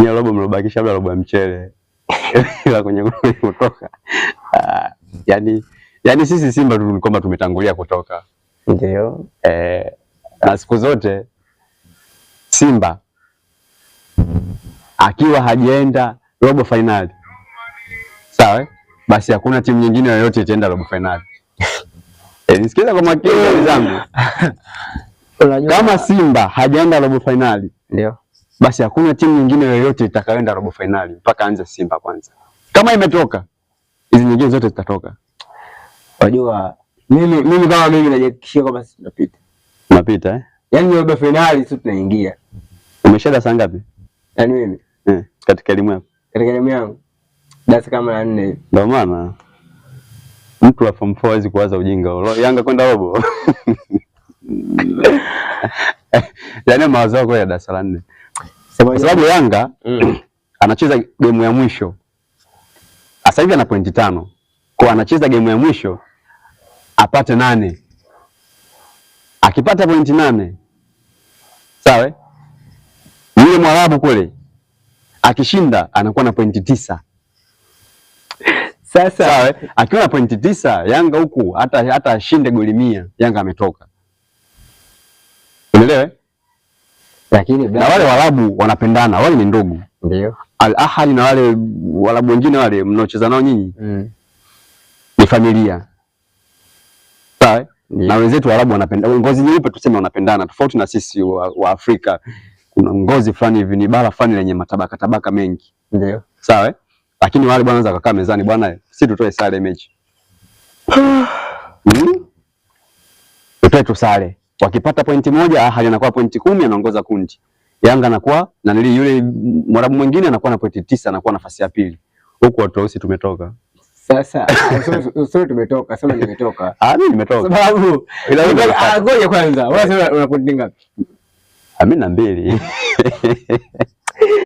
Ni robo mlobakisha labda robo ya mchele. Ila kwenye kutoka. Yaani sisi Simba tu kwamba tumetangulia kutoka. Ndio. Na siku zote Simba akiwa hajaenda robo finali, sawa, basi hakuna timu nyingine yoyote itaenda robo finali. Nisikiza kwa makini zangu. Kama Simba hajaenda robo finali, ndio, basi hakuna timu nyingine yoyote itakayoenda robo finali mpaka anze Simba kwanza. Kama imetoka, hizi nyingine zote zitatoka. Unajua mimi kama mimi najihakikishia kwamba sisi tunapita. Tunapita Yaani robo finali sisi tunaingia. Umeshaenda saa ngapi? Yaani mimi katika elimu yako. Katika elimu yangu darasa kama la 4 hivi. Ndio maana mtu wa form 4 hawezi kuwaza ujinga. Yanga kwenda robo. Yaani mawazo yako ya darasa la 4. Kwa sababu Yanga anacheza game ya mwisho. Sasa hivi ana pointi 5. Kwa anacheza game ya mwisho apate 8. Akipata pointi 8, sawa? Yule Mwarabu kule akishinda anakuwa na pointi 9. Sasa sawa, akiwa na pointi 9, Yanga huku hata ashinde goli 100, Yanga ametoka. Unaelewa? Lakini na wale Waarabu wanapendana, wale ni ndugu. Ndio. Al Ahly na wale Waarabu wengine wale mnaocheza nao nyinyi ni familia. Sawa? Na wenzetu Waarabu wanapendana. Ngozi nyeupe tuseme wanapendana, tofauti na sisi wa Afrika. Kuna ngozi fulani hivi, ni bara fulani lenye matabaka tabaka mengi. Ndio. Sawa? Lakini wale bwana wanaweza kukaa mezani, bwana sisi tutoe sare mechi. Tutoe tu sare. Wakipata pointi 1, Ahly anakuwa pointi 10, anaongoza kundi. Yanga anakuwa na yule Mwarabu mwingine anakuwa na pointi 9, anakuwa nafasi ya pili. Huko watu weusi tumetoka. Sasa sio tumetoka, sema nimetoka. Mimi nimetoka. Sababu ngoja kwanza. Wewe una pointi ngapi? Mimi na 2.